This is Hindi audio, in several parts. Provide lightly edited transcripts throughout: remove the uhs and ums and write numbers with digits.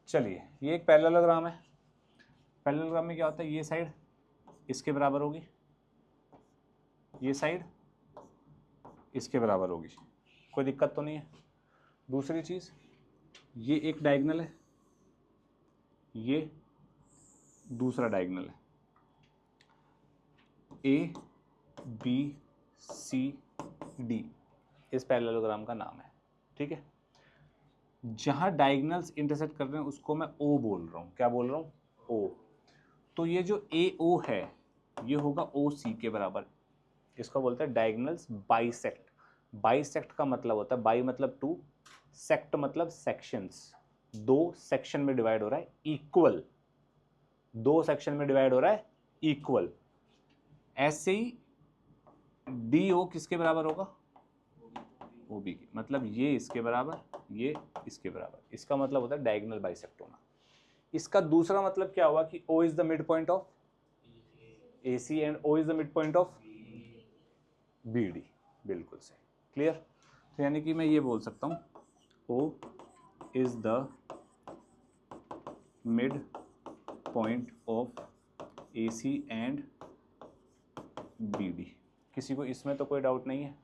चलिए ये एक पैरेललोग्राम है। पैरेललोग्राम में क्या होता है, ये साइड इसके बराबर होगी, ये साइड इसके बराबर होगी, कोई दिक्कत तो नहीं है। दूसरी चीज़, ये एक डायगोनल है, ये दूसरा डायगोनल है, ए बी सी डी इस पैरेललोग्राम का नाम है, ठीक है। जहाँ डायगोनल्स इंटरसेक्ट कर रहे हैं उसको मैं ओ बोल रहा हूँ। क्या बोल रहा हूँ? ओ। तो ये जो ए ओ है ये होगा ओ सी के बराबर। इसको बोलते हैं डायगोनल्स बाइसेक्ट। बाइसेक्ट का मतलब होता है, बाई मतलब टू, सेक्ट मतलब सेक्शंस। दो सेक्शन में डिवाइड हो रहा है इक्वल, दो सेक्शन में डिवाइड हो रहा है इक्वल। ऐसे ही डी ओ किसके बराबर होगा? ओ बी की, मतलब ये इसके बराबर, ये इसके बराबर। इसका मतलब होता है डायगोनल बाइसेक्ट होना। इसका दूसरा मतलब क्या हुआ कि O is the mid point of AC and O is the mid point of BD। बिल्कुल सही, क्लियर। तो यानी कि मैं ये बोल सकता हूँ O is the mid point of AC and BD। किसी को इसमें तो कोई डाउट नहीं है?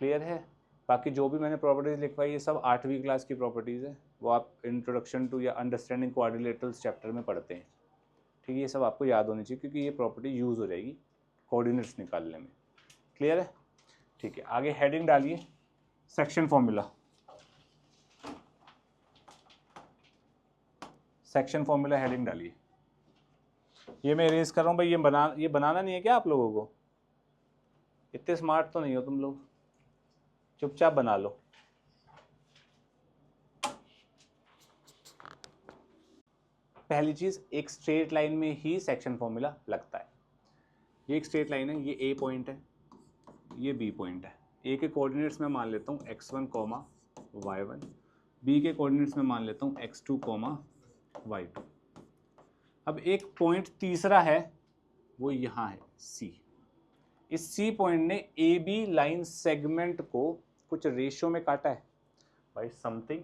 क्लियर है। बाकी जो भी मैंने प्रॉपर्टीज लिखवाई ये सब 8वीं क्लास की प्रॉपर्टीज़ है, वो आप इंट्रोडक्शन टू या अंडरस्टैंडिंग क्वाड्रिलेटरल्स चैप्टर में पढ़ते हैं, ठीक है। ये सब आपको याद होनी चाहिए क्योंकि ये प्रॉपर्टी यूज़ हो जाएगी कोऑर्डिनेट्स निकालने में। क्लियर है, ठीक है। आगे हेडिंग डालिए, section formula. Section formula heading डालिए। ये मैं इरेज कर रहा हूँ भाई, ये बनाना नहीं है क्या आप लोगों को? इतने स्मार्ट तो नहीं हो तुम लोग, चुपचाप बना लो। पहली चीज, एक स्ट्रेट लाइन में ही सेक्शन फॉर्मूला लगता है। ये एक स्ट्रेट लाइन है, ये ए पॉइंट है, ये बी पॉइंट है। ए के कोऑर्डिनेट्स में मान लेता हूँ x1, y1। बी के कोऑर्डिनेट्स में मान लेता हूँ x2, y2। अब एक पॉइंट तीसरा है, वो यहाँ है C। इस C पॉइंट ने ए बी लाइन सेगमेंट को कुछ रेशियो में काटा है भाई, समथिंग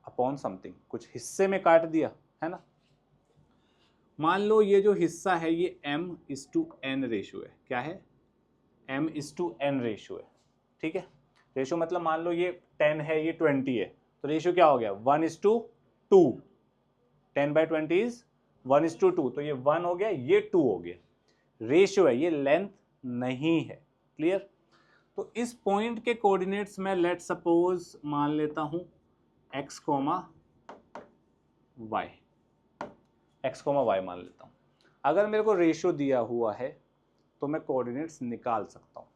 अपॉन समथिंग, कुछ हिस्से में काट दिया है ना। मान लो ये जो हिस्सा है ये m/n रेशियो है। क्या है? m/n रेशियो है, ठीक है। रेशियो मतलब मान लो ये 10 है, ये 20 है, तो रेशियो क्या हो गया? 1:2। 10/20 इज 1:2, तो ये 1 हो गया, ये 2 हो गया। रेशियो है, ये लेंथ नहीं है। क्लियर। तो इस पॉइंट के कोऑर्डिनेट्स में लेट सपोज मान लेता हूं x, y, x, y मान लेता हूं। अगर मेरे को रेशियो दिया हुआ है तो मैं कोऑर्डिनेट्स निकाल सकता हूं,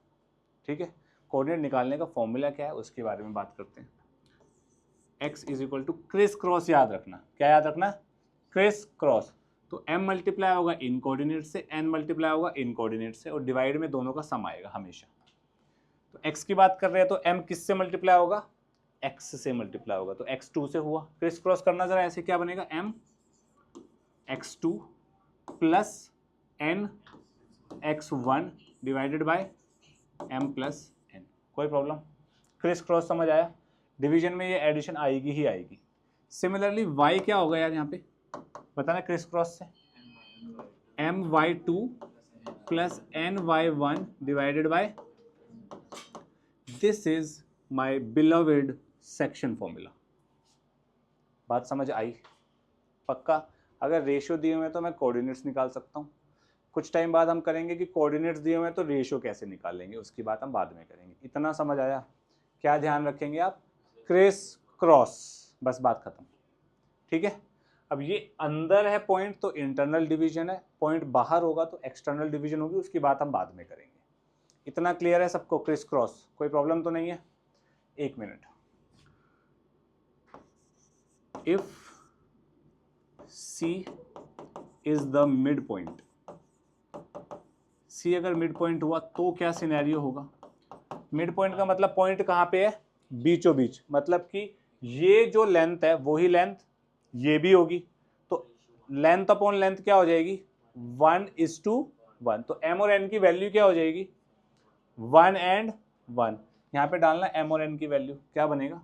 ठीक है। कोऑर्डिनेट निकालने का फॉर्मूला क्या है उसके बारे में बात करते हैं। x is equal to criss cross, याद रखना। क्या याद रखना? Criss cross. तो m मल्टीप्लाई होगा इन कोऑर्डिनेट से, n मल्टीप्लाई होगा इन कोऑर्डिनेट से, और डिवाइड में दोनों का सम आएगा हमेशा। तो x की बात कर रहे हैं तो m किससे मल्टीप्लाई होगा? x से मल्टीप्लाई होगा, तो x2 से हुआ। क्रिस क्रॉस करना जरा, ऐसे क्या बनेगा? m x2 plus n x1 divided by m plus n। कोई प्रॉब्लम? क्रिस क्रॉस समझ आया? डिवीजन में ये एडिशन आएगी ही आएगी। सिमिलरली y क्या होगा यार यहाँ पे बताना क्रिस क्रॉस से? my2 plus ny1 divided by, this is my beloved section formula. बात समझ आई? पक्का? अगर रेशियो दिए हुए हैं तो मैं कोऑर्डिनेट्स निकाल सकता हूँ। कुछ टाइम बाद हम करेंगे कि कोऑर्डिनेट्स दिए हुए हैं तो रेशियो कैसे निकालेंगे, उसकी बात हम बाद में करेंगे। इतना समझ आया? क्या ध्यान रखेंगे आप? क्रिस क्रॉस, बस बात खत्म, ठीक है। अब ये अंदर है पॉइंट तो इंटरनल डिवीजन है, पॉइंट बाहर होगा तो एक्सटर्नल डिवीजन होगी, उसकी बात हम बाद में करेंगे। इतना क्लियर है सबको? क्रिस क्रॉस कोई प्रॉब्लम तो नहीं है? एक minute. If C is the mid point, C अगर मिड पॉइंट हुआ तो क्या सिनेरियो होगा? मिड पॉइंट का मतलब पॉइंट कहाँ पे है? बीचों बीच, मतलब कि ये जो लेंथ है वही लेंथ ये भी होगी, तो लेंथ अपॉन लेंथ क्या हो जाएगी? 1:1। तो m और n की वैल्यू क्या हो जाएगी? 1 and 1। यहाँ पे डालना m और n की वैल्यू, क्या बनेगा?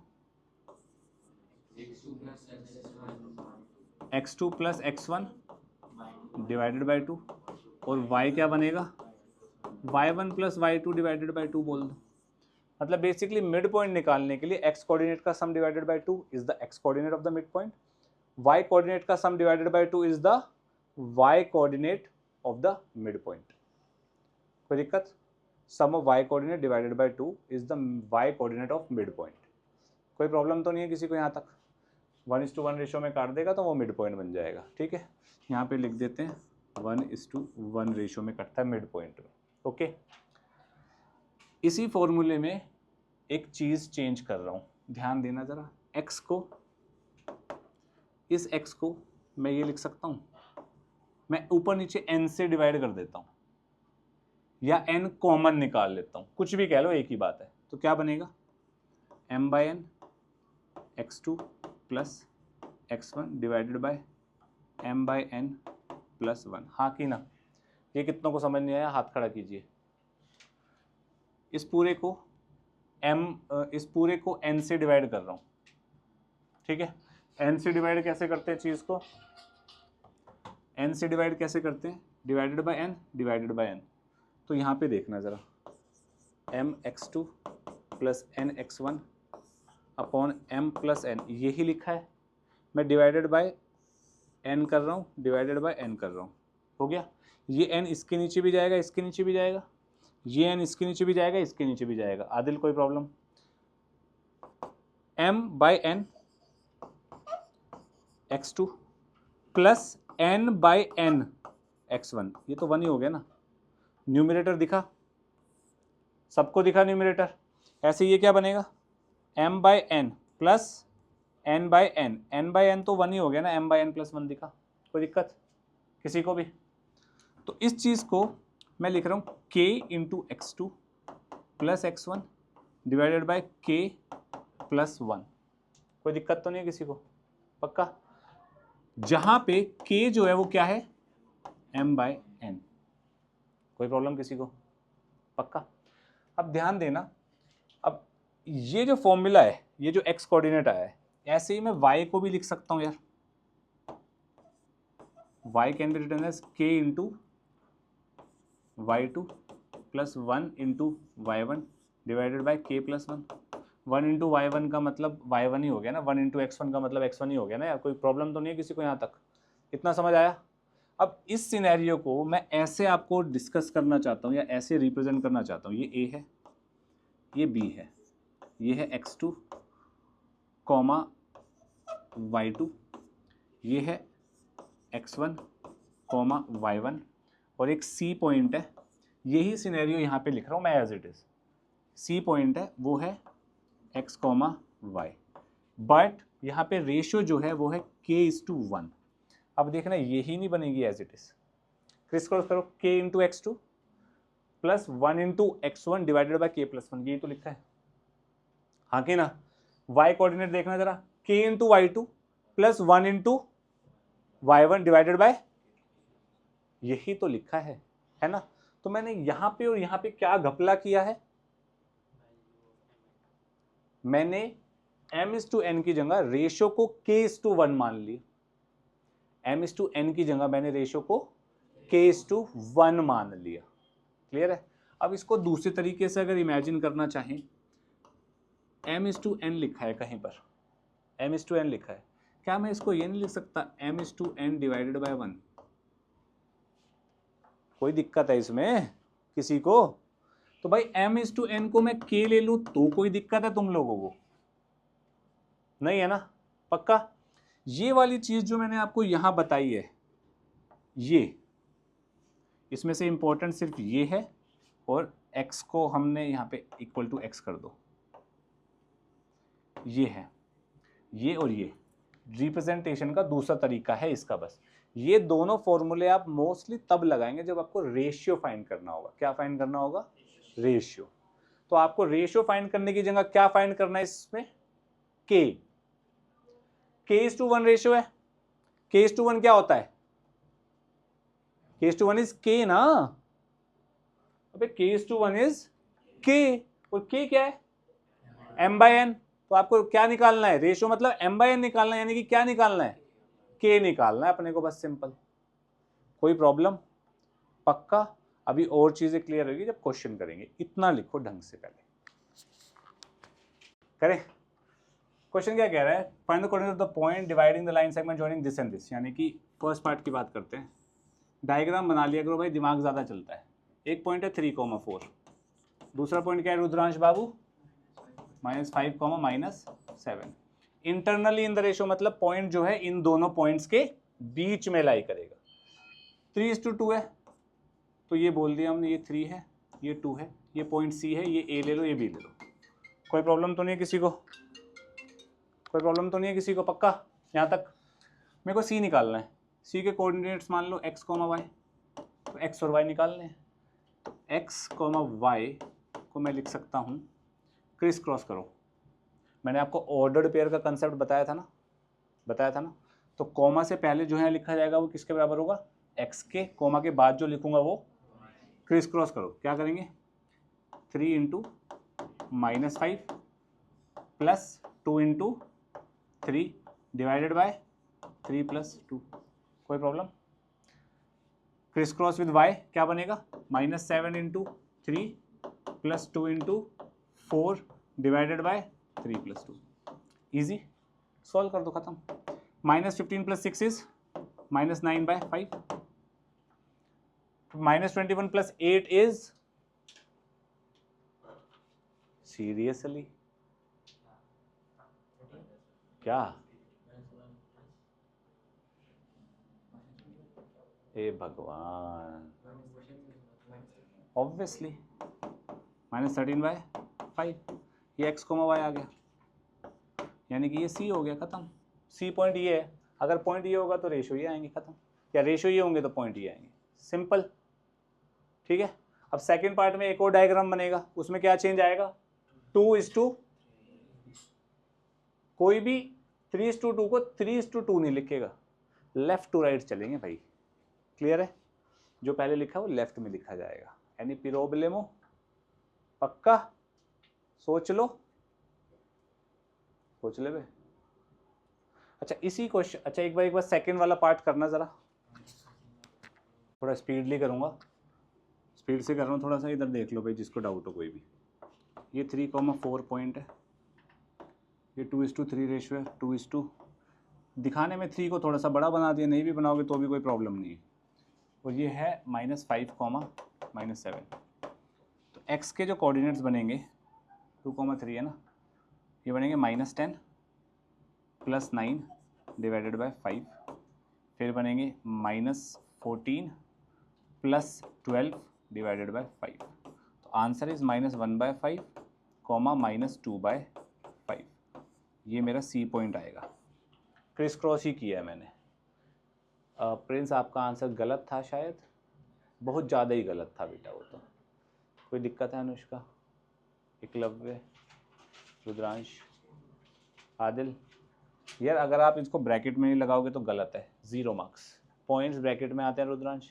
x2 plus x1 divided by 2 और y क्या बनेगा y1 plus y2 divided by 2 बोल दो। मतलब बेसिकली मिड पॉइंट निकालने के लिए x कोऑर्डिनेट का sum divided by 2 is the x coordinate of the mid point, y coordinate का sum divided by 2 is the y coordinate of the mid point. कोई दिक्कत? Sum of y coordinate divided by 2 is the y coordinate of mid point. कोई प्रॉब्लम तो नहीं है किसी को यहाँ तक? 1:1 रेशो में काट देगा तो वो मिड पॉइंट बन जाएगा। ठीक है, यहाँ पे लिख देते हैं 1:1 रेशो में कटता है मिड पॉइंट में। ओके, इसी फॉर्मूले में एक चीज चेंज कर रहा हूं, ध्यान देना जरा। x को, इस x को मैं ये लिख सकता हूं, मैं ऊपर नीचे n से डिवाइड कर देता हूं या n कॉमन निकाल लेता हूं, कुछ भी कह लो एक ही बात है। तो क्या बनेगा m/n x2 plus x1 divided by m/n plus 1। हाँ कि ना? ये कितनों को समझ नहीं आया हाथ खड़ा कीजिए। इस पूरे को n से डिवाइड कर रहा हूं। ठीक है, n से डिवाइड कैसे करते हैं चीज को? n से डिवाइड कैसे करते हैं? Divided by n divided by n। तो यहाँ पे देखना जरा, mx2 plus nx1 upon m plus n, यही लिखा है। मैं डिवाइडेड बाय n कर रहा हूँ, डिवाइडेड बाय n कर रहा हूँ। हो गया? ये n इसके नीचे भी जाएगा, इसके नीचे भी जाएगा, ये n इसके नीचे भी जाएगा, इसके नीचे भी जाएगा। आदिल कोई problem? m/n x2 plus n/n x1, ये तो 1 ही हो गया ना। न्यूमरेटर दिखा? सबको दिखा न्यूमरेटर? ऐसे ये क्या बनेगा m/n प्लस n/n, n/n तो 1 ही हो गया ना, m/n प्लस 1 दिखा? कोई दिक्कत किसी को भी? तो इस चीज को मैं लिख रहा हूं k into x2 plus x1 divided by k plus 1। कोई दिक्कत तो नहीं है किसी को? पक्का? जहां पे k जो है वो क्या है m/n। कोई प्रॉब्लम किसी को? पक्का? अब ध्यान देना, अब ये जो फॉर्मूला है, ये जो x कोऑर्डिनेट आया है, ऐसे ही मैं y को भी लिख सकता हूं यार। y can be written as k into y2 plus 1 into y1 divided by k plus 1। 1 into y1 का मतलब y1 ही हो गया ना, 1 इंटू x1 का मतलब x1 ही हो गया ना यार। कोई प्रॉब्लम तो नहीं है किसी को यहाँ तक? इतना समझ आया? अब इस सिनेरियो को मैं ऐसे आपको डिस्कस करना चाहता हूँ या ऐसे रिप्रेजेंट करना चाहता हूँ। ये a है, ये b है, ये है x2 कॉमा y2, ये है x1 कॉमा y1 और एक C पॉइंट है। यही सिनेरियो यहाँ पे लिख रहा हूँ मैं as it is. C point है, वो है x कॉमा y, बट यहाँ पे रेशियो जो है वो है k:1। अब देखना यही नहीं बनेगी as it is. Criss cross करो, k into x2 plus 1 into x1 divided by k plus 1, यही तो लिखा है। हाँ कि ना? y कोऑर्डिनेट देखना जरा, k into y2 plus 1 into y1 divided by, यही तो लिखा है ना? तो मैंने यहां पे और यहां पे क्या घपला किया है? मैंने m/n की जगह रेशियो को k:1 मान लिया। m/n की जगह मैंने रेशियो को k:1 मान लिया। क्लियर है? अब इसको दूसरे तरीके से अगर इमेजिन करना चाहें, m/n लिखा है कहीं पर, m/n लिखा है, क्या मैं इसको ये नहीं लिख सकता m/n डिवाइडेड बाय 1? कोई दिक्कत है इसमें किसी को? तो भाई m/n को मैं k ले लूं तो कोई दिक्कत है तुम लोगों को? नहीं है ना? पक्का? ये वाली चीज जो मैंने आपको यहां बताई है, ये इसमें से इंपॉर्टेंट सिर्फ ये है, और x को हमने यहां पे इक्वल टू x कर दो। ये है, ये और ये रिप्रेजेंटेशन का दूसरा तरीका है इसका। बस ये दोनों फॉर्मूले आप मोस्टली तब लगाएंगे जब आपको रेशियो फाइंड करना होगा। क्या फाइंड करना होगा? रेशियो। तो आपको रेशियो फाइंड करने की जगह क्या फाइंड करना है इसमें? k:1 रेशियो है। k:1 क्या होता है? k:1 इज k ना? अबे k:1 इज k, और k क्या है? m/n। तो आपको क्या निकालना है? रेशियो मतलब m/n निकालना है, यानी कि क्या निकालना है? के निकालना है अपने को, बस सिंपल। कोई प्रॉब्लम? पक्का? अभी और चीजें क्लियर होगी जब क्वेश्चन करेंगे। इतना लिखो ढंग से, पहले करें। क्वेश्चन क्या कह रहा है? Find the coordinate of the point dividing the line segment joining this and this. यानी कि फर्स्ट पार्ट की बात करते हैं। डायग्राम बना लिया करो भाई, दिमाग ज्यादा चलता है। एक पॉइंट है 3,4, दूसरा पॉइंट क्या है रुद्रांश बाबू? -5, -7। इंटरनली इन द रेशियो, मतलब पॉइंट जो है इन दोनों पॉइंट्स के बीच में लाई करेगा। 3:2 है, तो ये बोल दिया हमने, ये 3 है, ये 2 है, ये पॉइंट सी है, ये ए ले लो, ये बी ले लो। कोई प्रॉब्लम तो नहीं है किसी को? कोई प्रॉब्लम तो नहीं है किसी को? पक्का यहाँ तक? मेरे को सी निकालना है। सी के कोऑर्डिनेट्स मान लो x, y, तो x और y निकालने हैं। तो x, y को मैं लिख सकता हूँ, क्रिस क्रॉस करो। मैंने आपको ऑर्डर्ड पेयर का कंसेप्ट बताया था ना? तो कॉमा से पहले जो है लिखा जाएगा वो किसके बराबर होगा? x के। कॉमा के बाद जो लिखूंगा वो क्रिस क्रॉस करो। क्या करेंगे? 3 × -5 प्लस 2 × 3 डिवाइडेड बाय 3 + 2। कोई problem? Criss cross with y क्या बनेगा? -7 × 3 + 2 × 4 डिवाइडेड बाय 3 + 2। इजी, सॉल्व कर दो, खत्म। -15 + 6 इज -9/5। -21 + 8 इज, सीरियसली क्या? हे भगवान, ऑब्वियसली -13/5। ये x, y आ गया, यानी कि ये c हो गया, खत्म। c पॉइंट ये है, अगर पॉइंट ये होगा तो रेशियो ये आएंगे, खत्म। या रेशियो ये होंगे तो पॉइंट ये आएंगे, सिंपल। ठीक है। अब सेकंड पार्ट में एक और डायग्राम बनेगा, उसमें क्या चेंज आएगा? 2:, कोई भी 3:2 को 3:2 नहीं लिखेगा, लेफ्ट टू राइट चलेंगे भाई। क्लियर है? जो पहले लिखा है वो लेफ्ट में लिखा जाएगा। Any problem? पक्का? सोच लो, सोच ले बे। अच्छा इसी क्वेश्चन, अच्छा एक बार सेकंड वाला पार्ट करना जरा, थोड़ा स्पीडली करूंगा, स्पीड से कर रहा हूँ थोड़ा सा। इधर देख लो भाई जिसको डाउट हो कोई भी। ये 3,4 पॉइंट है, ये 2:3 रेशियो है, 2:, दिखाने में 3 को थोड़ा सा बड़ा बना दिया, नहीं भी बनाओगे तो भी कोई प्रॉब्लम नहीं है। और ये है -5, -7। तो x के जो कोऑर्डिनेट्स बनेंगे 2,3 है ना, ये बनेंगे -10 + 9 डिवाइडेड बाय 5। फिर बनेंगे -14 + 12 डिवाइडेड बाय 5। तो आंसर इज -1/5, -2/5। ये मेरा सी पॉइंट आएगा। क्रिस क्रॉस ही किया है मैंने। प्रिंस आपका आंसर गलत था शायद, बहुत ज़्यादा ही गलत था बेटा वो तो। कोई दिक्कत है? अनुष्का, एकलव्य, रुद्रांश, आदिल, यार अगर आप इसको ब्रैकेट में नहीं लगाओगे तो गलत है, 0 मार्क्स। पॉइंट्स ब्रैकेट में आते हैं रुद्रांश,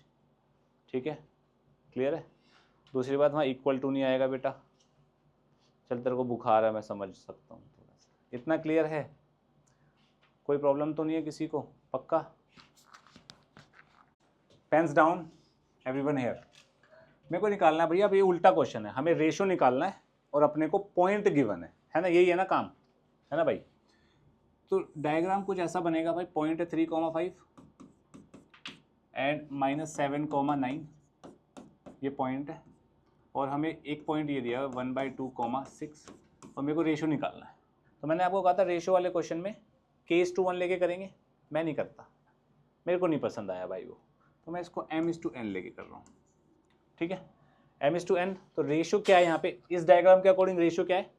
ठीक है? क्लियर है? दूसरी बात, वहाँ == नहीं आएगा बेटा। चल तेरे को बुखार है, मैं समझ सकता हूँ थोड़ा सा। इतना क्लियर है? कोई प्रॉब्लम तो नहीं है किसी को? पक्का? Pens down everyone here. मेरे को निकालना है भैया, अब ये उल्टा क्वेश्चन है, हमें रेशो निकालना है और अपने को पॉइंट गिवन है ना? यही है ना काम, है ना भाई? तो डायग्राम कुछ ऐसा बनेगा भाई, पॉइंट है 3,5 एंड -7,9, ये पॉइंट है, और हमें एक पॉइंट ये दिया 1/2,6, और मेरे को रेशो निकालना है। तो मैंने आपको कहा था रेशो वाले क्वेश्चन में k:1 लेके करेंगे, मैं नहीं करता, मेरे को नहीं पसंद आया भाई वो, तो मैं इसको m:n लेके कर रहा हूँ। ठीक है, m:n। तो रेशो क्या है यहाँ पे, इस डायग्राम के अकॉर्डिंग रेशो क्या है?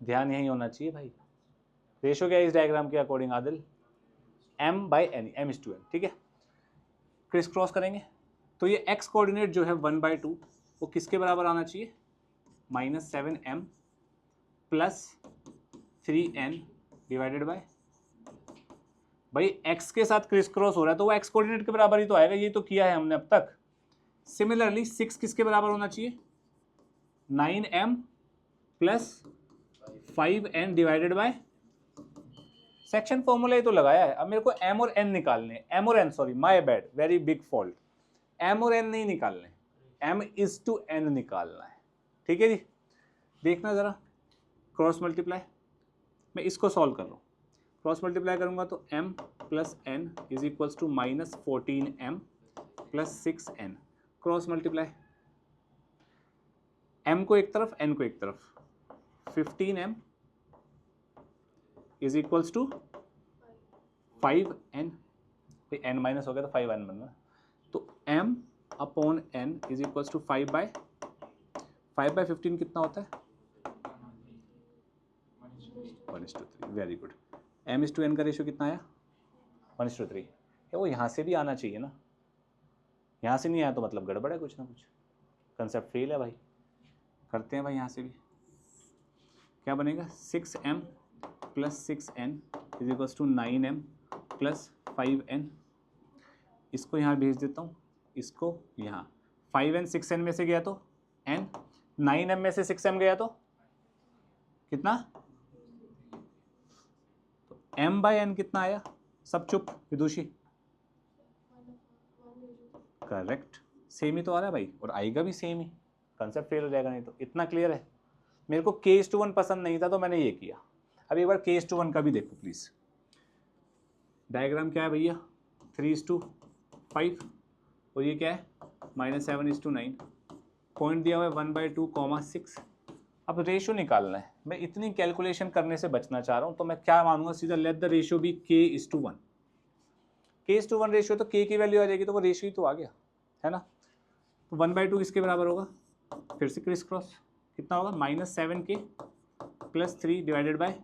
ध्यान यही होना चाहिए भाई। रेशो क्या है इस डायग्राम के अकॉर्डिंग आदिल? m/n, m:n। ठीक है, क्रिस क्रॉस करेंगे तो ये x कोऑर्डिनेट जो है 1/2 वो किसके बराबर आना चाहिए? -7m + 3n डिवाइडेड बाय, भाई x के साथ क्रिस क्रॉस हो रहा है तो वो x कोऑर्डिनेट के बराबर ही तो आएगा, ये तो किया है हमने अब तक। सिमिलरली 6 किसके बराबर होना चाहिए? 9m + 5n divided by section formula ही तो लगाया है। अब मेरे को एम और एन निकालने, एम और N, sorry my bad, very big fault, M और एन नहीं निकालने, एम इज टू एन निकालना है। ठीक है जी, देखना जरा, क्रॉस मल्टीप्लाई, मैं इसको सॉल्व कर रहा हूँ, क्रॉस मल्टीप्लाई करूंगा तो m plus N is equals to minus 14m plus 6n, cross multiply, m को एक तरफ n को एक तरफ, 15m is equals to 5n, n minus हो गया तो 5n बनना, तो m upon n is equals to 5/15 कितना होता है 1:3, वेरी गुड। m/n का रेशियो कितना आया 1:3, वो यहाँ से भी आना चाहिए ना, यहाँ से नहीं आया तो मतलब गड़बड़ है, कुछ ना कुछ कंसेप्ट फेल है भाई। करते हैं भाई यहाँ से भी, क्या बनेगा 6m plus 6n is equals to 9m plus 5n, इसको यहाँ भेज देता हूँ, इसको यहाँ 5n 6n में से गया तो n, 9m में से 6m गया तो कितना, तो m/n कितना आया, सब चुप विदुषी, करेक्ट, सेम ही तो आ रहा है भाई, और आएगा भी सेम ही, कंसेप्ट फेल हो जाएगा नहीं तो। इतना क्लियर है। मेरे को k/1 पसंद नहीं था तो मैंने ये किया। अब एक बार k/1 का भी देखो प्लीज, डायग्राम क्या है भैया 3:5, और ये क्या है -7:9, पॉइंट दिया हुआ है 1/2, 6। अब रेशियो निकालना है, मैं इतनी कैलकुलेशन करने से बचना चाह रहा हूँ, तो मैं क्या मानूंगा सीधा, लेट द रेशियो भी k/1, k/1 रेशियो, तो k की वैल्यू आ जाएगी तो वो रेशियो ही तो आ गया है ना। तो 1/2 किसके बराबर होगा, फिर से क्रिस क्रॉस, कितना होगा -7k plus 3 divided by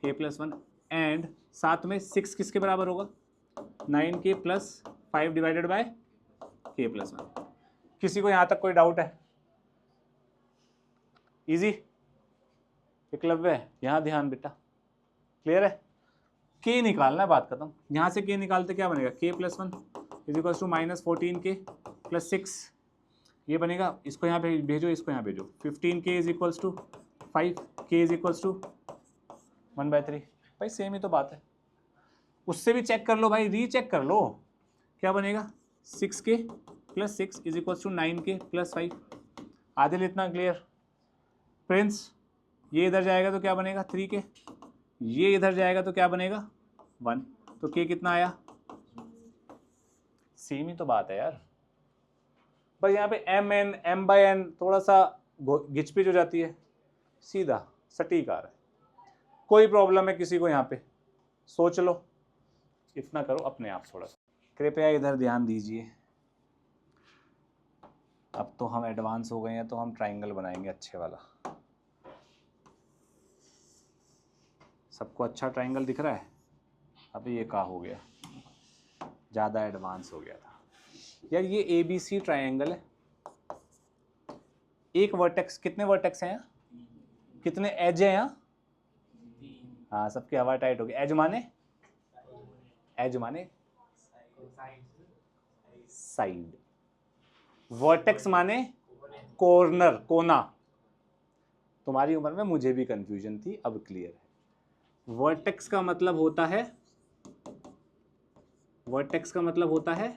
k+1, and साथ में 6 किसके बराबर होगा 9k plus 5 divided by k+1। किसी को यहाँ तक कोई डाउट है, इजी, एकलव्य यहाँ ध्यान बेटा, क्लियर है। k निकालना है, बात खत्म। यहाँ से k निकालते क्या बनेगा, k+1 is equals to -14k plus 6, ये बनेगा, इसको यहाँ पे भेजो, इसको यहाँ भेजो, 15k is equals to 5, k is equals to 1/3, भाई सेम ही तो बात है। उससे भी चेक कर लो भाई, रीचेक कर लो, क्या बनेगा 6k plus 6 is equals to 9k plus 5, Adil इतना क्लियर। प्रिंस, ये इधर जाएगा तो क्या बनेगा 3k, ये इधर जाएगा तो क्या बनेगा 1, तो k कितना आया, सेम ही तो बात है यार। बस यहाँ पे m/n थोड़ा सा घिचपिच हो जाती है, सीधा सटीक आ रहा है। कोई प्रॉब्लम है किसी को यहाँ पे, सोच लो, इतना करो अपने आप थोड़ा सा, कृपया इधर ध्यान दीजिए। अब तो हम एडवांस हो गए हैं, तो हम ट्राइंगल बनाएंगे अच्छे वाला। सबको अच्छा ट्राइंगल दिख रहा है। अभी ये क्या हो गया, ज़्यादा एडवांस हो गया था यार। ये ABC ट्राइंगल है, एक वर्टेक्स, कितने वर्टेक्स हैं यहाँ, कितने एज हैं यहाँ, हाँ सबकी हवा टाइट हो गई। एज माने, एज माने साइड, वर्टेक्स माने कॉर्नर, कोना। तुम्हारी उम्र में मुझे भी कंफ्यूजन थी, अब क्लियर है। वर्टेक्स का मतलब होता है, वर्टेक्स का मतलब होता है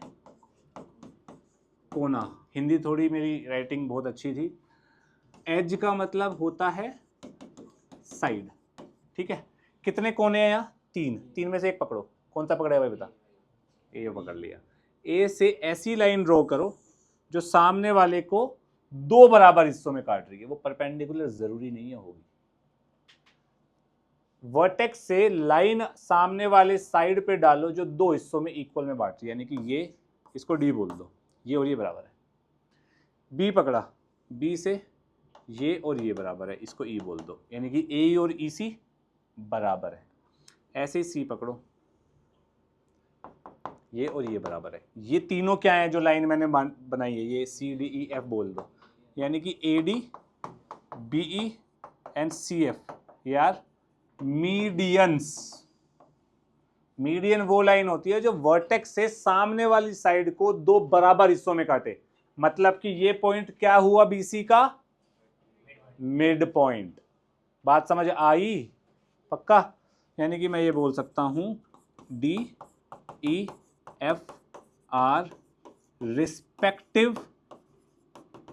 कोना। हिंदी थोड़ी मेरी राइटिंग बहुत अच्छी थी। एज का मतलब होता है साइड, ठीक है। कितने कोने हैं यहाँ, 3, 3 में से एक पकड़ो, कौन सा पकड़ा है भाई बता, ए पकड़ लिया। ए से ऐसी लाइन ड्रॉ करो जो सामने वाले को 2 बराबर हिस्सों में काट रही है, वो परपेंडिकुलर जरूरी नहीं है होगी। वर्टेक्स से लाइन सामने वाले साइड पे डालो जो 2 हिस्सों में इक्वल में बांट रही है, यानी कि ये, इसको डी बोल दो, ये और ये बराबर है। बी पकड़ा, बी से ये और ये बराबर है, इसको ई बोल दो, यानी कि ए और ई सी बराबर है। ऐसे ही सी पकड़ो, ये और ये बराबर है। ये तीनों क्या है जो लाइन मैंने बनाई है, ये सी डी ई एफ बोल दो, यानी कि A D B E and C F यार मीडियंस। मीडियन वो लाइन होती है जो वर्टेक्स से सामने वाली साइड को 2 बराबर हिस्सों में काटे, मतलब कि ये पॉइंट क्या हुआ बीसी का मिड पॉइंट। बात समझ आई, पक्का। यानी कि मैं ये बोल सकता हूँ D E F our respective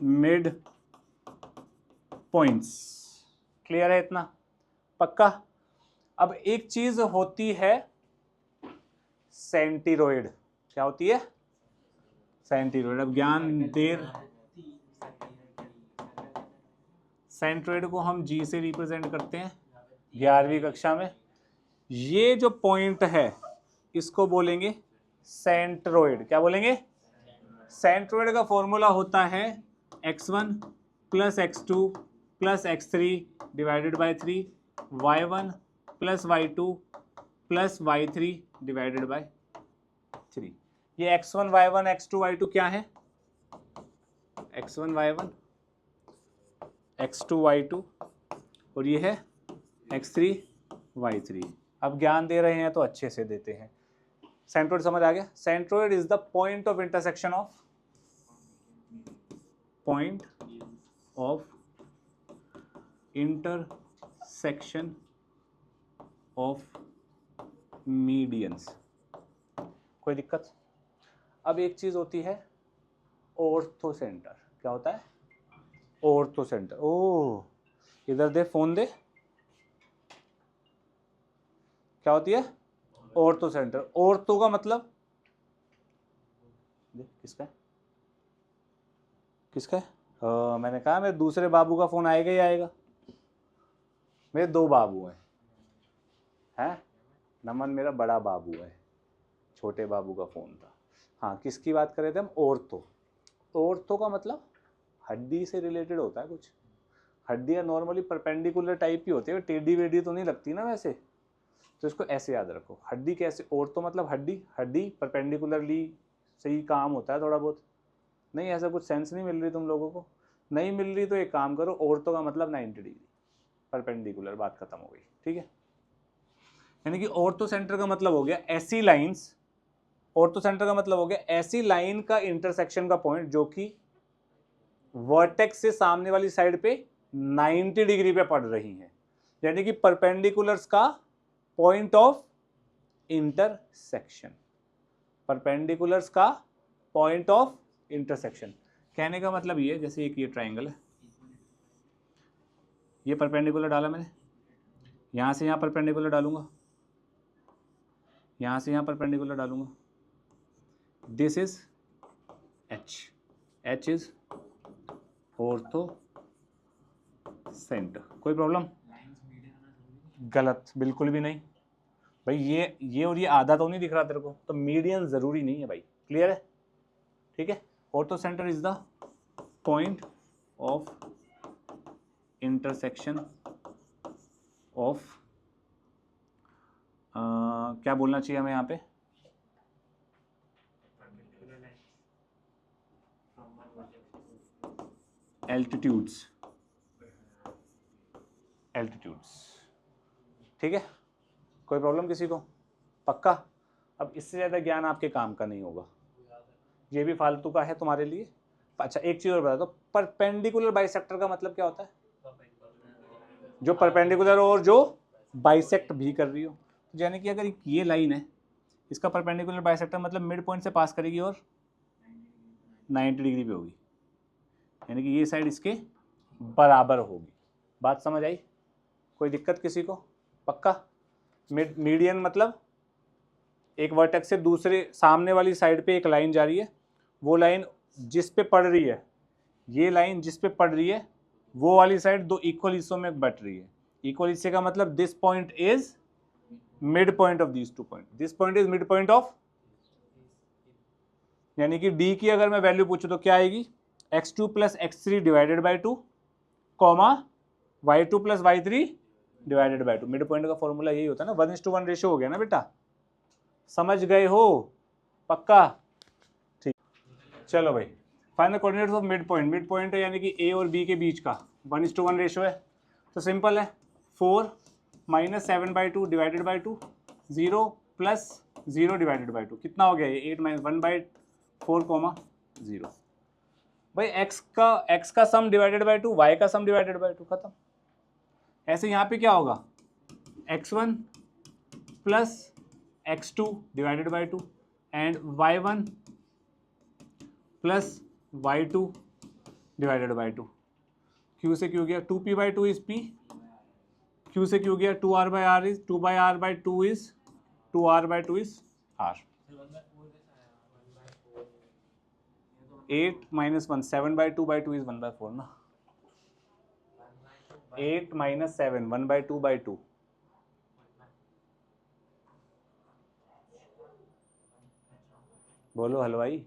mid points. Clear है इतना? पक्का? अब एक चीज होती है सेंटीरोइड। क्या होती है? सेंटीरोइड। अब ज्ञान देर, सेंट्रोइड को हम जी से रिप्रेजेंट करते हैं 11वीं कक्षा में। ये जो पॉइंट है इसको बोलेंगे सेंट्रोइड। क्या बोलेंगे? सेंट्रोइड का फॉर्मूला होता है x1 plus x2 plus x3 divided by 3, y1 plus y2 plus y3 divided by 3। ये x1 y1 x2 y2 क्या है? x1 y1 x2 y2 और ये है x3 y3। अब ज्ञान दे रहे हैं तो अच्छे से देते हैं। सेंट्रोइड समझ आ गया? Centroid is the point of intersection of medians. कोई दिक्कत? अब एक चीज होती है ऑर्थोसेंटर। क्या होता है? ऑर्थोसेंटर। ओह, इधर दे, फोन दे। क्या होती है? ऑर्थोसेंटर। ऑर्थो का मतलब किसका है? किसका है? मैंने कहा मेरे दूसरे बाबू का फोन आएगा ही आएगा। मेरे 2 बाबू हैं। नमन मेरा बड़ा बाबू है, छोटे बाबू का फोन था। हाँ, किसकी बात कर रहे थे हम? ऑर्थो। ऑर्थो का मतलब हड्डी से रिलेटेड होता है कुछ। हड्डियाँ नॉर्मली परपेंडिकुलर टाइप की होती है, टेढ़ी वेढ़ी तो नहीं लगती ना वैसे, तो इसको ऐसे याद रखो। हड्डी कैसे? ऑर्थो मतलब हड्डी, हड्डी परपेंडिकुलरली सही काम होता है थोड़ा बहुत। नहीं, ऐसा कुछ सेंस नहीं मिल रही तुम लोगों को? नहीं मिल रही तो एक काम करो, ऑर्थो का मतलब 90 डिग्री परपेंडिकुलर, बात खत्म हो गई। ठीक है? यानी कि ऑर्थो सेंटर का मतलब हो गया ऐसी लाइंस, ऑर्थो सेंटर का मतलब हो गया ऐसी लाइन का इंटरसेक्शन का पॉइंट जो कि वर्टेक्स से सामने वाली साइड पे 90 डिग्री पे पड़ रही है। यानी कि परपेंडिकुलर्स का पॉइंट ऑफ इंटरसेक्शन। परपेंडिकुलर्स का पॉइंट ऑफ इंटरसेक्शन। कहने का मतलब ये, जैसे एक ये ट्राइंगल है, ये परपेंडिकुलर डाला मैंने, यहां से यहां परपेंडिकुलर डालूंगा, यहां से यहां परपेंडिकुलर डालूंगा। This is H, H is ortho centre. कोई प्रॉब्लम? गलत, बिल्कुल भी नहीं भाई। ये और ये आधा तो नहीं दिख रहा तेरे को, तो मीडियन जरूरी नहीं है भाई। क्लियर है? ठीक है? Ortho centre is the point of intersection of, क्या बोलना चाहिए हमें यहाँ पे? एल्टीट्यूड्स। ठीक है? कोई प्रॉब्लम किसी को? पक्का? अब इससे ज़्यादा ज्ञान आपके काम का नहीं होगा, ये भी फालतू का है तुम्हारे लिए। अच्छा, एक चीज़ और बता दो, परपेंडिकुलर बाइसेक्टर का मतलब क्या होता है? जो परपेंडिकुलर और जो बाइसेक्ट भी कर रही हो। यानी कि अगर ये लाइन है, इसका परपेंडिकुलर बाइसेक्टर मतलब मिड पॉइंट से पास करेगी और 90 डिग्री पे होगी, यानी कि ये साइड इसके बराबर होगी। बात समझ आई? कोई दिक्कत किसी को? पक्का? मीडियन मतलब एक वर्टेक्स से दूसरे सामने वाली साइड पे एक लाइन जा रही है, वो लाइन जिस पे पड़ रही है, ये लाइन जिस पे पड़ रही है, वो वाली साइड 2 इक्वल हिस्सों में बट रही है। इक्वल हिस्से का मतलब this point is mid point of these 2 point. This point is mid point of, यानी कि डी की अगर मैं वैल्यू पूछूं तो क्या आएगी? x2 plus x3 divided by 2, comma y2 plus y3 divided by 2। Mid point का फॉर्मूला यही होता है ना, 1:1 रेशियो हो गया ना बेटा। समझ गए हो? पक्का? ठीक, चलो भाई। Final coordinates of mid point. Mid point है यानी कि ए और बी के बीच का 1:1 रेशियो है, तो सिंपल है, 4 minus 7/2 divided by 2, 0 plus 0 divided by 2। कितना हो गया ये? 8 माइनस 1/4, 0। भाई x का सम डिवाइडेड बाई 2, y का सम डिवाइडेड बाई 2, खत्म। ऐसे यहाँ पे क्या होगा? x1 plus x2 divided by 2 and y1 plus y2 divided by 2। q से q गया 2p by 2 is p, q से q गया 2r by r is 2 by r by 2 is 2r by 2 is r। 8 minus 1 7 by 2 by 2 is 1 by 4 ना। 8 माइनस 7 1 बाई 2 बाई 2। बोलो हलवाई,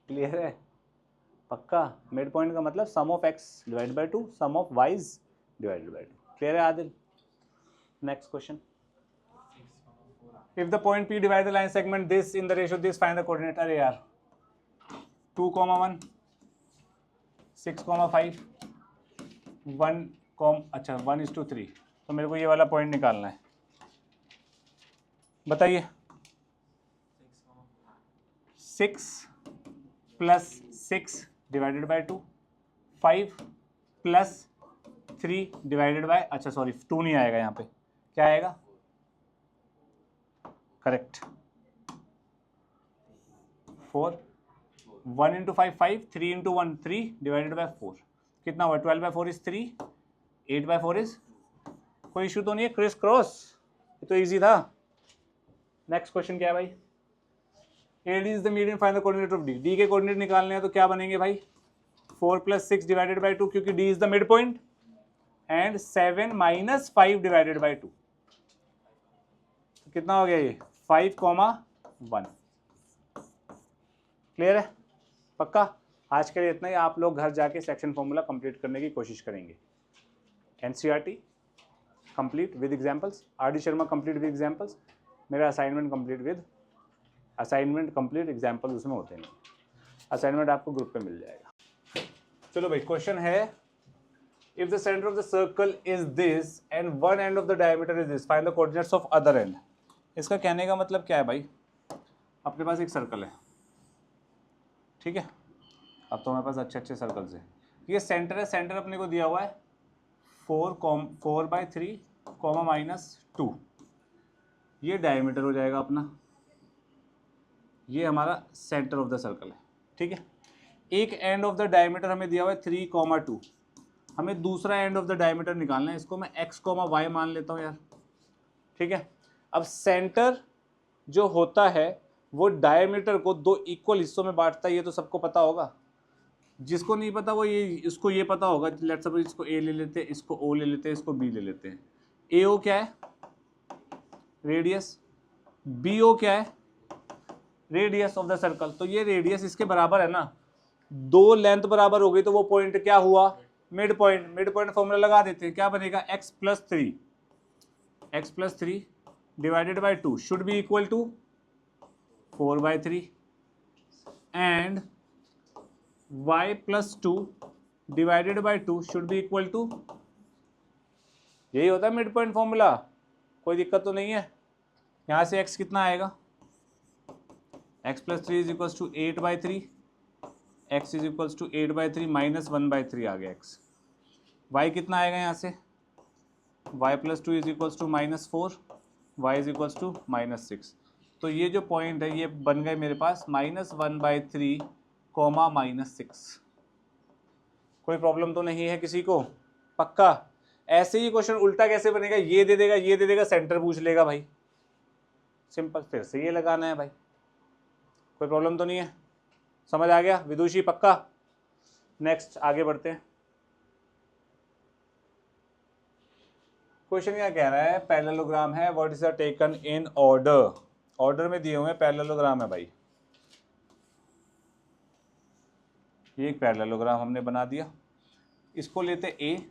क्लियर है? पक्का? मिड पॉइंट का मतलब sum of x divide by 2 sum of y divided by 2। Clear है Adil? Next question. If the point P divide the line segment this in the ratio this find the coordinate. अरे यार 2,1 6,5 1, अच्छा 1:3, तो मेरे को ये वाला पॉइंट निकालना है। बताइए। 6 plus 6 divided by 2, 5 plus 3 divided by, अच्छा सॉरी 2 नहीं आएगा यहाँ पे, क्या आएगा? Correct 4। 1 into 5 5, 3 into 1 3 divided by 4 कितना हुआ? 12 बाई 4 इज 3, 8 बाई 4 इज, कोई इशू तो नहीं है? क्रिस क्रॉस, ये तो इजी था। नेक्स्ट क्वेश्चन क्या है भाई? AD is the median find the coordinate of D। D के कोऑर्डिनेट निकालने हैं तो क्या बनेंगे भाई? 4 प्लस 6 डिवाइडेड बाई 2 क्योंकि D is the mid point, and 7 minus 5 divided by 2, कितना हो गया ये? 5,1। क्लियर है? पक्का? आज के लिए इतना ही। आप लोग घर जाके सेक्शन फॉर्मूला कंप्लीट करने की कोशिश करेंगे। NCERT complete with examples, RD Sharma complete with examples, मेरा असाइनमेंट कंप्लीट एग्जांपल्स उसमें होते नहीं। असाइनमेंट आपको ग्रुप पे मिल जाएगा। चलो भाई, क्वेश्चन है if the centre of the circle is this and one end of the diameter is this find the coordinates of other and. इसका कहने का मतलब क्या है भाई? अपने पास एक सर्कल है, ठीक है? अब तो हमारे पास अच्छे अच्छे सर्कल्स हैं। ये सेंटर है, सेंटर अपने को दिया हुआ है 4/3 -2, ये डायमीटर हो जाएगा अपना, ये हमारा सेंटर ऑफ द सर्कल है, ठीक है? एक एंड ऑफ द डायमीटर हमें दिया हुआ है 3,2, हमें दूसरा एंड ऑफ द डायमीटर निकालना है। इसको मैं x, y मान लेता हूँ यार, ठीक है? अब सेंटर जो होता है वो डायमीटर को 2 इक्वल हिस्सों में बांटता है, ये तो सबको पता होगा। जिसको नहीं पता वो ये, इसको ये पता होगा। लेट्स सपोज इसको A ले लेते हैं, इसको O ले लेते हैं, इसको B ले लेते हैं। AO क्या है? रेडियस। BO क्या है? Radius of the circle. तो ये रेडियस इसके बराबर है ना, 2 लेंथ बराबर हो गई तो वो पॉइंट क्या हुआ? Mid point. Mid point formula लगा देते हैं, क्या बनेगा? x plus 3 divided by 2 should be equal to 4/3 and y plus 2 divided by 2 should be equal to, यही होता है मिड पॉइंट फॉर्मूला। कोई दिक्कत तो नहीं है? यहाँ से x कितना आएगा? x plus 3 is equals to 8/3, x is equals to 8/3 minus 1/3 आ गया x। y कितना आएगा यहाँ से? y plus 2 is equals to -4, y is equals to -6। तो ये जो पॉइंट है ये बन गए मेरे पास -1/3, -6। कोई प्रॉब्लम तो नहीं है किसी को? पक्का? ऐसे ही क्वेश्चन उल्टा कैसे बनेगा? ये दे देगा, ये दे देगा, सेंटर पूछ लेगा भाई, सिंपल। फिर से ये लगाना है भाई, कोई प्रॉब्लम तो नहीं है? समझ आ गया विदुषी? पक्का? नेक्स्ट आगे बढ़ते हैं। क्वेश्चन क्या कह रहा है? पैरेललोग्राम है, what is taken in order. Order में दिए हुए हैं पैरेललोग्राम है भाई। ये एक पैरेललोग्राम हमने बना दिया, इसको लेते A,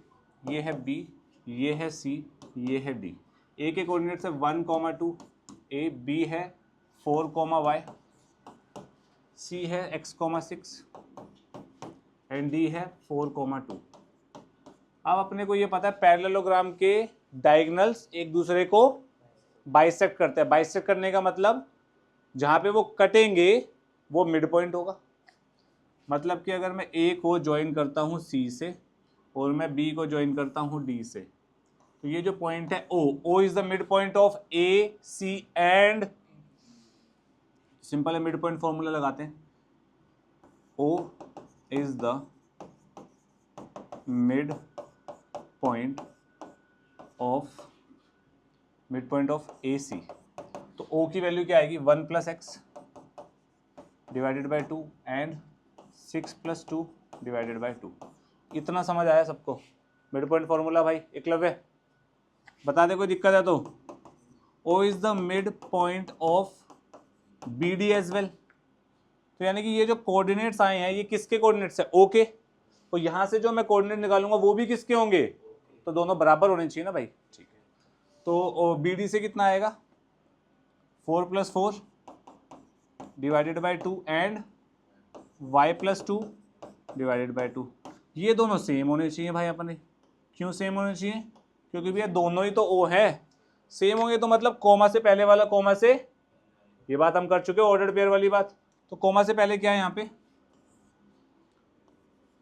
ये है B, ये है C, ये है D। A के कोऑर्डिनेट्स है 1,2, A, B है 4, y, C है x,6 एंड D है 4,2। अब अपने को ये पता है पैरेललोग्राम के डायगोनल्स एक दूसरे को बाइसेक्ट करते हैं। बाइसेक्ट करने का मतलब जहाँ पे वो कटेंगे वो मिड पॉइंट होगा। मतलब कि अगर मैं A को ज्वाइन करता हूँ C से और मैं B को ज्वाइन करता हूँ D से, तो ये जो पॉइंट है O is the mid point of A C and, simple है, मिड पॉइंट फॉर्मूला लगाते हैं, O is the mid point of A C. तो ओ की वैल्यू क्या आएगी 1 + x divided by 2 and 6 + 2 divided by 2। इतना समझ आया सबको? मिड पॉइंट फॉर्मूला भाई एकलव्य बता दे, कोई दिक्कत है तो। O is the mid point of B D as well. तो यानी कि ये जो कोऑर्डिनेट्स आए हैं ये किसके कोऑर्डिनेट्स है? ओ के। तो यहां से जो मैं कोऑर्डिनेट निकालूंगा वो भी किसके होंगे? तो दोनों बराबर होने चाहिए ना भाई। ठीक है, तो बी डी से कितना आएगा 4 + 4 divided by 2 and y + 2 divided by 2। ये दोनों सेम होने चाहिए भाई अपने। क्यों सेम होने चाहिए? क्योंकि भैया दोनों ही तो ओ है। सेम होंगे तो मतलब कोमा से पहले वाला कोमा से, ये बात हम कर चुके हैं ऑर्डर्ड पेयर वाली बात। तो कोमा से पहले क्या है यहाँ पे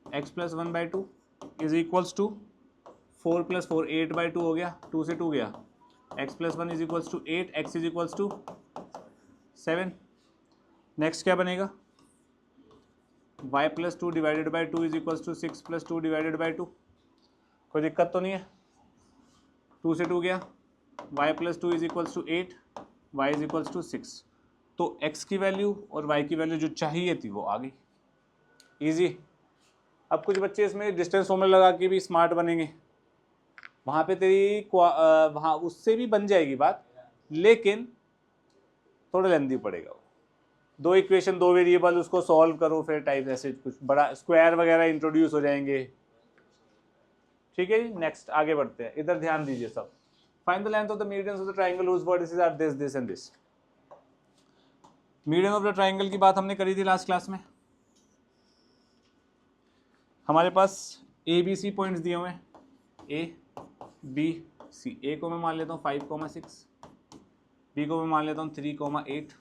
x + 1/2 इज इक्वल्स टू 4 + 4 8/2 हो गया, 2 से 2 गया, x + 1 is equals to 8, x is equals to 7। Next क्या बनेगा y + 2 divided by 2 is equals to 6 + 2 divided by 2। कोई दिक्कत तो नहीं है? 2 से 2 गया, y + 2 is equals to 8, y is equals to 6। तो x की वैल्यू और y की वैल्यू जो चाहिए थी वो आ गई। ईजी। अब कुछ बच्चे इसमें डिस्टेंस फॉर्मूला लगा के भी स्मार्ट बनेंगे, वहाँ पे तेरी वहाँ उससे भी बन जाएगी बात, लेकिन थोड़ा लेंदी पड़ेगा। दो इक्वेशन, दो वेरिएबल, उसको सॉल्व करो फिर टाइप, ऐसे कुछ बड़ा स्क्वायर वगैरह इंट्रोड्यूस हो जाएंगे। ठीक है जी, नेक्स्ट आगे बढ़ते हैं, इधर ध्यान दीजिए सब। Find the length of the medians of the triangle whose vertices are this this and this. Median of the triangle की बात हमने करी थी लास्ट क्लास में। हमारे पास ए बी सी पॉइंट्स दिए हुए हैं, ए बी सी। ए को मैं मान लेता हूँ 5,6, बी को मैं मान लेता हूँ 3,8,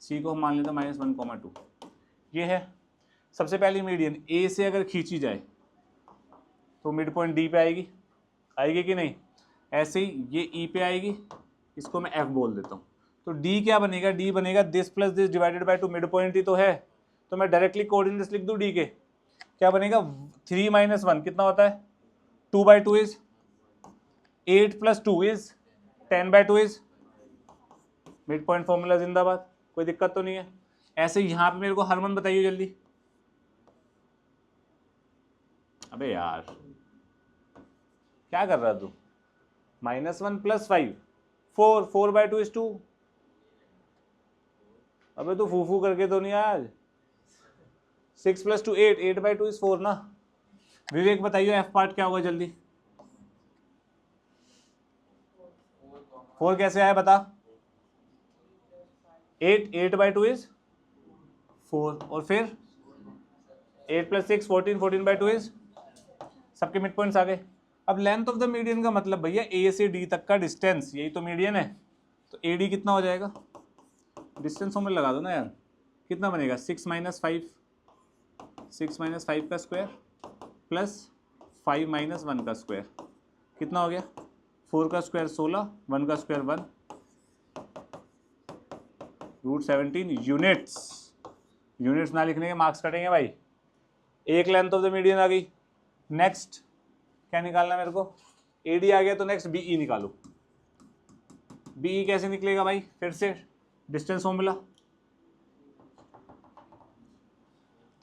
सी को हम मान लेते हैं -1,2। ये है सबसे पहली मीडियन। ए से अगर खींची जाए तो मिड पॉइंट डी पे आएगी, आएगी कि नहीं? ऐसे ही ये ई पे आएगी, इसको मैं एफ बोल देता हूँ। तो डी क्या बनेगा? डी बनेगा this + this divided by 2। Mid point ही तो है, तो मैं डायरेक्टली कोऑर्डिनेट्स लिख दूँ डी के। क्या बनेगा 3 - 1 कितना होता है? 2/2 is 8 + 2 is 10/2 is mid point formula जिंदाबाद। कोई दिक्कत तो नहीं है? ऐसे यहाँ पे मेरे को हरमन बताइए जल्दी। अबे यार क्या कर रहा तू? -1 + 5 4 4/2 इज 2। अबे तू फूफू करके तो नहीं आज? 6 + 2 8, 8/2 इज 4 ना। विवेक बताइए एफ पार्ट क्या होगा जल्दी। 4 कैसे आया बता? 8, 8/2 इज 4, और फिर 8 + 6 14, 14/2 इज, सबके मिड पॉइंट्स आ गए। अब लेंथ ऑफ द मीडियन का मतलब भैया ए से डी तक का डिस्टेंस, यही तो मीडियन है। तो ए डी कितना हो जाएगा? डिस्टेंस फॉर्मूला लगा दो ना यार। कितना बनेगा 6 - 5, 6 - 5 का स्क्वायर प्लस 5 - 1 का स्क्वायर, कितना हो गया? 4 का स्क्वायर 16, 1 का स्क्वायर 1, √17 यूनिट्स। यूनिट्स ना लिखने के मार्क्स कटेंगे भाई। एक लेंथ ऑफ द मीडियन आ गई। नेक्स्ट क्या निकालना मेरे को? ए डी आ गया, तो नेक्स्ट बी ई निकालो। बी ई कैसे निकलेगा भाई? फिर से डिस्टेंस फॉर्मूला,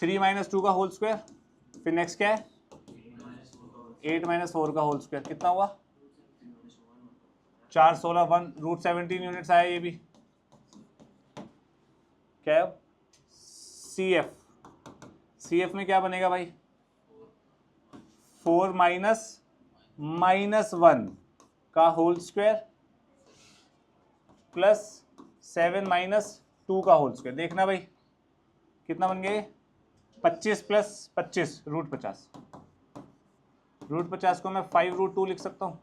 3 - 2 का होल स्क्वायर, फिर नेक्स्ट क्या है 8 - 4 का होल स्क्वायर, कितना हुआ 4 16 1, √17 यूनिट्स आया। ये भी क्या है सी एफ। सी एफ में क्या बनेगा भाई 4 - -1 का होल स्क्वायर प्लस 7 - 2 का होल स्क्वायर। देखना भाई कितना बन गए 25 + 25 √50। √50 को मैं 5√2 लिख सकता हूं।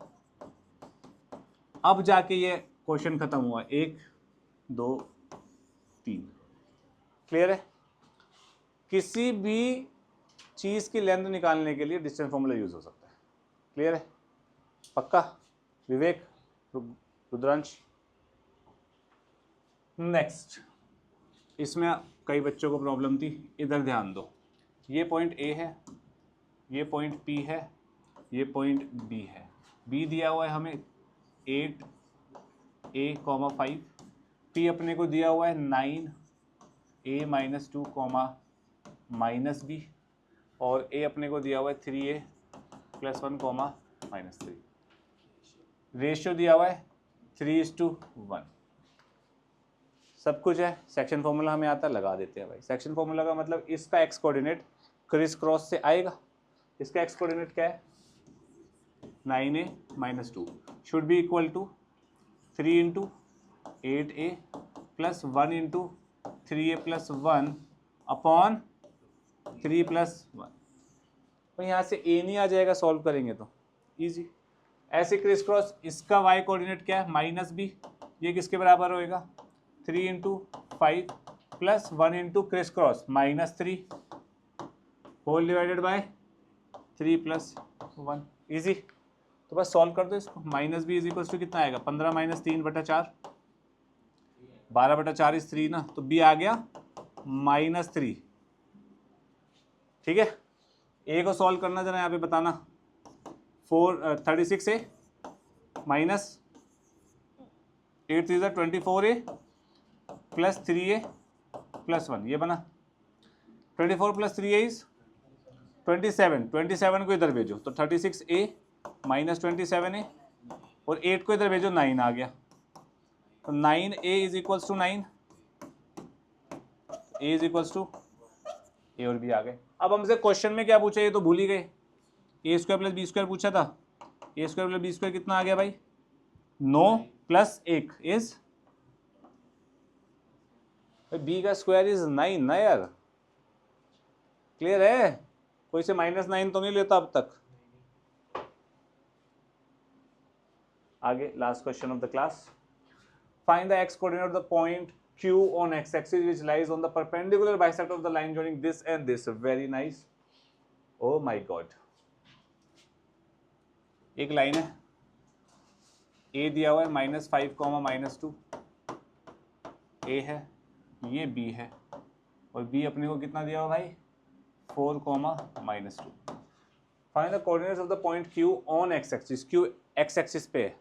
अब जाके ये क्वेश्चन खत्म हुआ। 1 2 3 क्लियर है? किसी भी चीज की लेंथ निकालने के लिए डिस्टेंस फॉर्मूला यूज हो सकता है। क्लियर है? पक्का? विवेक, रुद्रांश। नेक्स्ट, इसमें कई बच्चों को प्रॉब्लम थी, इधर ध्यान दो। ये पॉइंट ए है, ये पॉइंट पी है, ये पॉइंट बी है। बी दिया हुआ है हमें 8a,5, पी अपने को दिया हुआ है 9a-2, -b, और ए अपने को दिया हुआ है 3a+1, -3। रेशियो दिया हुआ है 3:1। सब कुछ है। सेक्शन फॉर्मूला हमें आता है, लगा देते हैं भाई। सेक्शन फॉर्मूला का मतलब इसका एक्स कोऑर्डिनेट क्रिस क्रॉस से आएगा। इसका एक्स कोऑर्डिनेट क्या है? 9a-2 should be equal to 3 × 8a + 1 × 3a+1 upon 3+1। तो यहाँ से a नहीं आ जाएगा, सॉल्व करेंगे तो इजी। ऐसे क्रिस क्रॉस, इसका y कोऑर्डिनेट क्या है? -b। ये किसके बराबर होएगा? 3 × 5 + 1 × criss cross -3 whole divided by 3+1। Easy. तो बस सॉल्व कर दो इसको। -b = कितना आएगा? 15 - 3/4, 12/4 इस 3 ना, तो b आ गया -3। ठीक है। a को सॉल्व करना जरा यहाँ पे बताना। 36a -8 3 24a + 3a+1, ये बना। 24 + 3a इज 27। 27 को इधर भेजो तो 36a -27a, और 8 को इधर भेजो 9 आ गया। तो 9a = 9, a = a और b आ गए। अब हमसे क्वेश्चन में क्या पूछा ये तो भूल ही गए। a² + b² पूछा था। a² + b² कितना आ गया भाई? 9 + 1 इज b का स्क्वायर इज 9 ना यार। क्लियर है? कोई से -9 तो नहीं लेता अब तक। आगे last question of the class. Find the x coordinate of the point Q on x-axis which lies on the perpendicular bisector of the line joining this and this. Very nice. Oh my God. एक लाइन है, a दिया हुआ है -5, -2, a है, ये b है, और b अपने को कितना दिया हुआ भाई? 4, -2। Find the coordinates of the point Q on x-axis। Q x-axis पे है,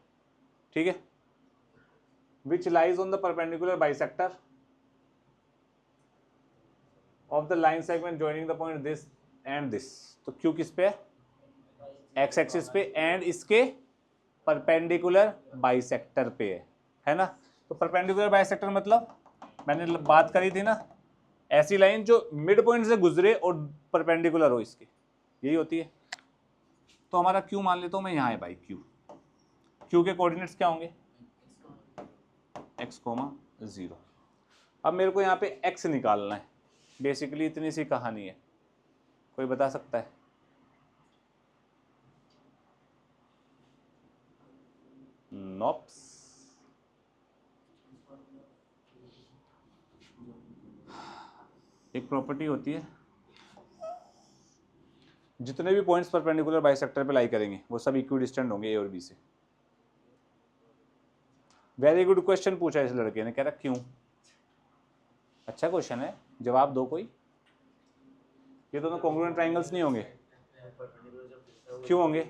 ठीक है, which lies on the perpendicular bisector of the line segment joining the point this and this। तो Q किस पे है? x एक्सिस पे, एंड इसके परपेंडिकुलर बाइसेक्टर पे है ना। तो परपेंडिकुलर बाइसेक्टर मतलब मैंने बात करी थी ना, ऐसी लाइन जो मिड पॉइंट से गुजरे और परपेंडिकुलर हो इसके, यही होती है। तो हमारा Q मान लेता हूं मैं, यहाँ है भाई Q। Q के कोऑर्डिनेट्स क्या होंगे? x, 0। अब मेरे को यहाँ पे x निकालना है। बेसिकली इतनी सी कहानी है। कोई बता सकता है? नॉप्स। एक प्रॉपर्टी होती है, जितने भी पॉइंट्स परपेंडिकुलर बाइसेक्टर पे लाई करेंगे वो सब इक्विडिस्टेंट होंगे ए और बी से। वेरी गुड क्वेश्चन पूछा इस लड़के ने, कह रहा क्यों? अच्छा क्वेश्चन है, जवाब दो कोई। ये दोनों कॉन्ग्रुएंट ट्रायंगल्स नहीं होंगे? क्यों होंगे?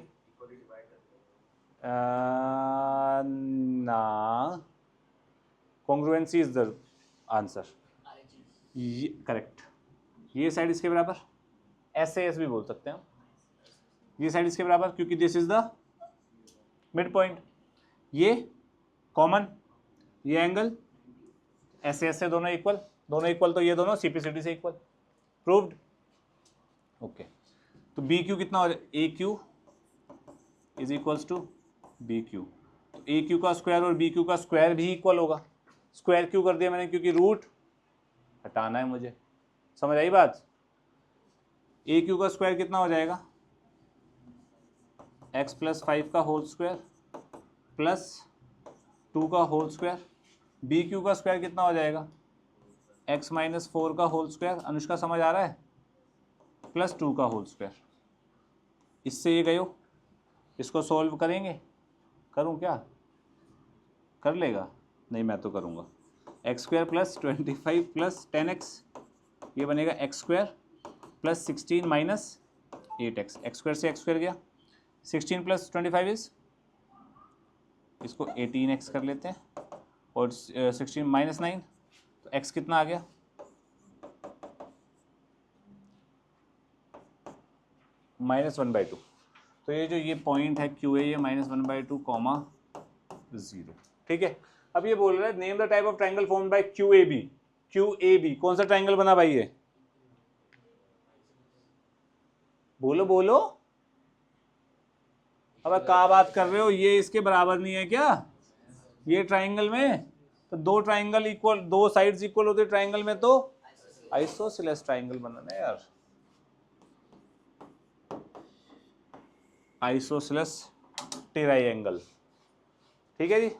ना, congruency is the answer. Correct. ये साइड इसके बराबर, SAS भी बोल सकते हैं हम। ये साइड इसके बराबर क्योंकि this is the mid point. ये कॉमन, ये एंगल SAS से दोनों इक्वल, दोनों इक्वल तो ये दोनों CPCD से इक्वल। प्रूव्ड। ओके। तो BQ कितना हो जाए? AQ is equals to BQ। तो AQ का स्क्वायर और BQ का स्क्वायर भी इक्वल होगा। स्क्वायर क्यों कर दिया मैंने? क्योंकि रूट हटाना है मुझे। समझ आई बात? AQ का स्क्वायर कितना हो जाएगा? x + 5 का होल स्क्वायर प्लस 2 का होल स्क्वायर। BQ का स्क्वायर कितना हो जाएगा? x - 4 का होल स्क्वायर। अनुष्का समझ आ रहा है? प्लस 2 का होल स्क्वायर। इससे ये गयो, इसको सॉल्व करेंगे, करूं क्या, कर लेगा, नहीं मैं तो करूंगा। X square plus 25 plus 10x, ये बनेगा x square plus 16 minus 8x, x square से एक्स स्क्वायर गया, 16 प्लस 25 इज, इसको 18x कर लेते हैं, और 16 माइनस 9, तो x कितना आ गया, -1/2। तो ये जो ये पॉइंट है क्यू ए, ये -1/2 कॉमा 0, ठीक है। अब ये बोल रहा है name the type of triangle formed by Q A B. Q A B कौन सा ट्राइंगल बना भाई ये, बोलो बोलो, अब क्या बात कर रहे हो, ये इसके बराबर नहीं है क्या, ये ट्राइंगल में तो दो ट्राइंगल इक्वल, दो साइड्स इक्वल होते ट्राइंगल में तो आइसोसेलेस ट्राइंगल बनाना है यार, आइसोसेलेस ट्रायंगल, ठीक है जी।